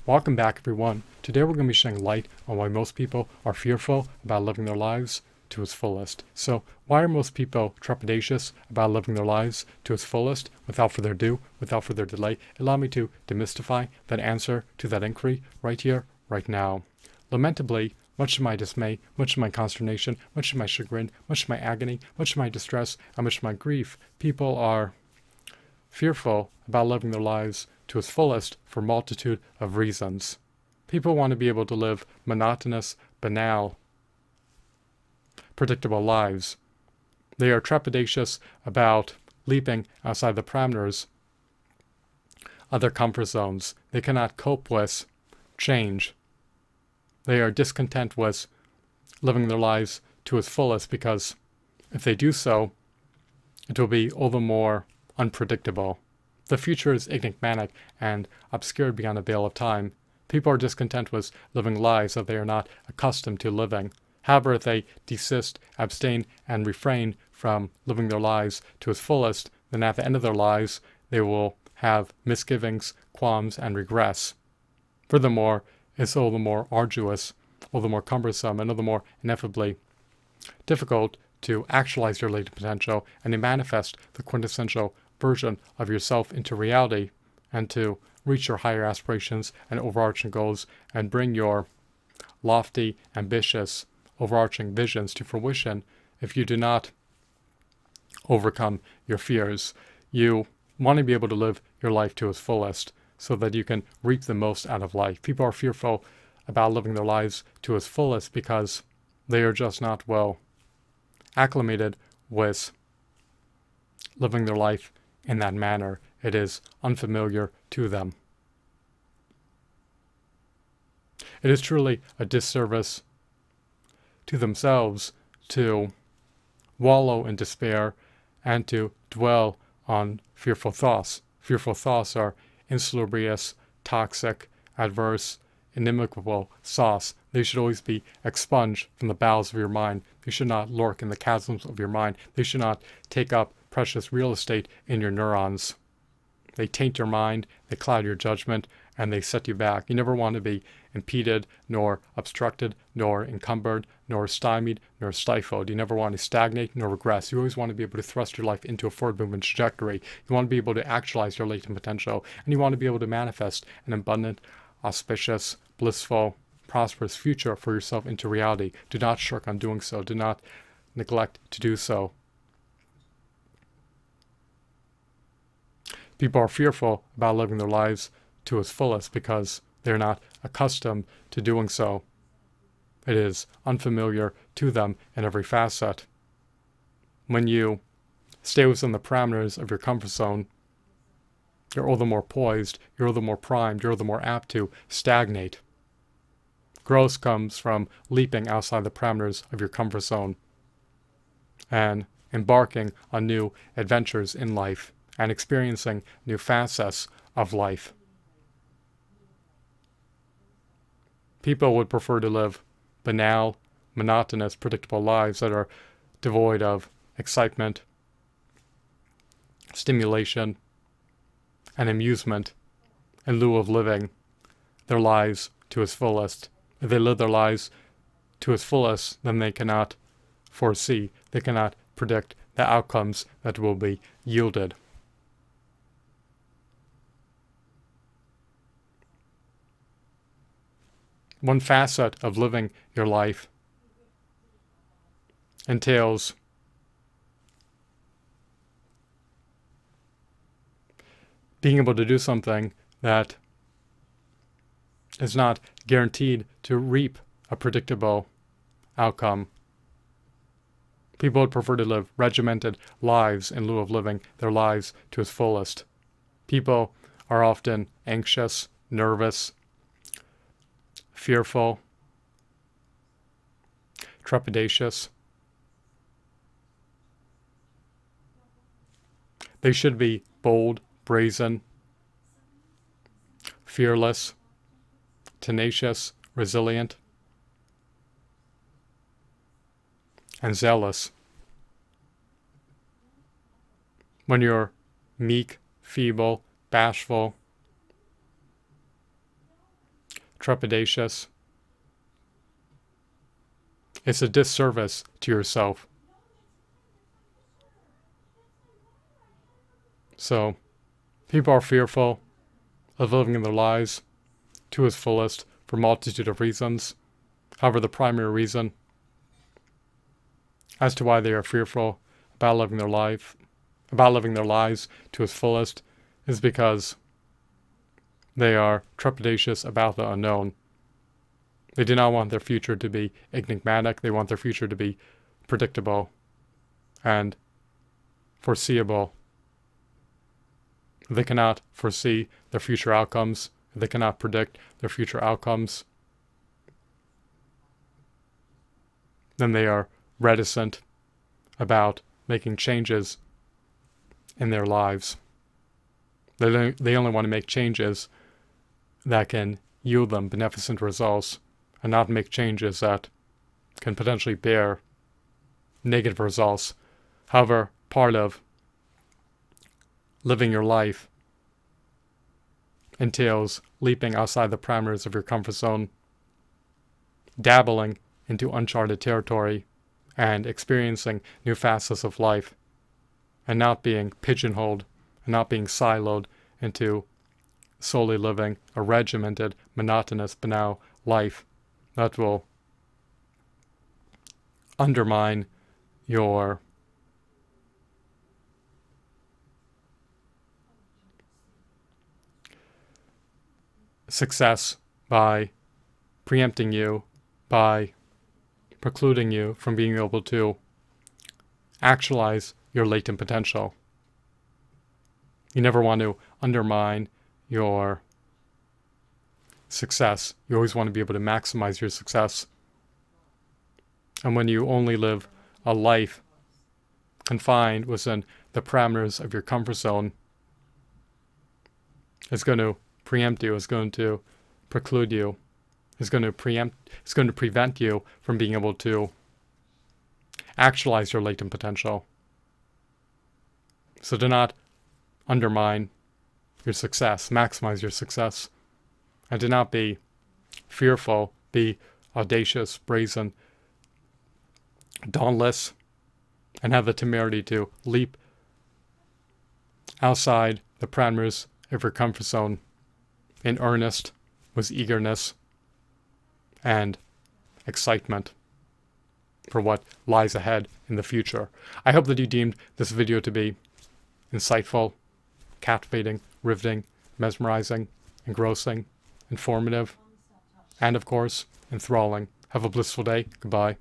Welcome back, everyone. Today we're going to be shedding light on why most people are fearful about living their lives to its fullest. So, why are most people trepidatious about living their lives to its fullest? Without further ado, without further delay, allow me to demystify that answer to that inquiry right here, right now. Lamentably, much to my dismay, much to my consternation, much to my chagrin, much to my agony, much to my distress, and much to my grief, people are fearful about living their lives to its fullest for a multitude of reasons. People want to be able to live monotonous, banal, predictable lives. They are trepidatious about leaping outside the parameters of their comfort zones. They cannot cope with change. They are discontent with living their lives to its fullest because if they do so, it will be all the more unpredictable. The future is enigmatic and obscured beyond a veil of time. People are discontent with living lives that they are not accustomed to living. However, if they desist, abstain, and refrain from living their lives to its fullest, then at the end of their lives, they will have misgivings, qualms, and regrets. Furthermore, it's all the more arduous, all the more cumbersome, and all the more ineffably difficult to actualize your latent potential and to manifest the quintessential version of yourself into reality and to reach your higher aspirations and overarching goals and bring your lofty, ambitious, overarching visions to fruition if you do not overcome your fears. You want to be able to live your life to its fullest so that you can reap the most out of life. People are fearful about living their lives to its fullest because they are just not well acclimated with living their life in that manner. It is unfamiliar to them. It is truly a disservice to themselves to wallow in despair and to dwell on fearful thoughts. Fearful thoughts are insalubrious, toxic, adverse, inimical sauce. They should always be expunged from the bowels of your mind. They should not lurk in the chasms of your mind. They should not take up precious real estate in your neurons. They taint your mind, they cloud your judgment, and they set you back. You never want to be impeded, nor obstructed, nor encumbered, nor stymied, nor stifled. You never want to stagnate nor regress. You always want to be able to thrust your life into a forward movement trajectory. You want to be able to actualize your latent potential, and you want to be able to manifest an abundant, auspicious, blissful, prosperous future for yourself into reality. Do not shirk on doing so. Do not neglect to do so. People are fearful about living their lives to its fullest because they're not accustomed to doing so. It is unfamiliar to them in every facet. When you stay within the parameters of your comfort zone, you're all the more poised, you're all the more primed, you're all the more apt to stagnate. Growth comes from leaping outside the parameters of your comfort zone and embarking on new adventures in life and experiencing new facets of life. People would prefer to live banal, monotonous, predictable lives that are devoid of excitement, stimulation, and amusement in lieu of living their lives to its fullest. If they live their lives to its fullest, then they cannot foresee, they cannot predict the outcomes that will be yielded. One facet of living your life entails being able to do something that is not guaranteed to reap a predictable outcome. People would prefer to live regimented lives in lieu of living their lives to its fullest. People are often anxious, nervous, fearful, trepidatious. They should be bold, brazen, fearless, tenacious, resilient, and zealous. When you're meek, feeble, bashful, trepidatious. It's a disservice to yourself. So, people are fearful of living their lives to its fullest for a multitude of reasons. However, the primary reason as to why they are fearful about living their lives to its fullest is because they are trepidatious about the unknown. They do not want their future to be enigmatic. They want their future to be predictable and foreseeable. They cannot foresee their future outcomes. They cannot predict their future outcomes. Then they are reticent about making changes in their lives. They only want to make changes that can yield them beneficent results and not make changes that can potentially bear negative results. However, part of living your life entails leaping outside the parameters of your comfort zone, dabbling into uncharted territory, and experiencing new facets of life, and not being pigeonholed and not being siloed into solely living a regimented, monotonous, banal life that will undermine your success by preempting you, by precluding you from being able to actualize your latent potential. You never want to undermine your success. You always want to be able to maximize your success. And when you only live a life confined within the parameters of your comfort zone, it's going to preempt you, it's going to preclude you, it's going to prevent you from being able to actualize your latent potential. So do not undermine your success, maximize your success, and do not be fearful, be audacious, brazen, dauntless, and have the temerity to leap outside the parameters of your comfort zone in earnest, with eagerness and excitement for what lies ahead in the future. I hope that you deemed this video to be insightful, captivating, riveting, mesmerizing, engrossing, informative, and of course, enthralling. Have a blissful day. Goodbye.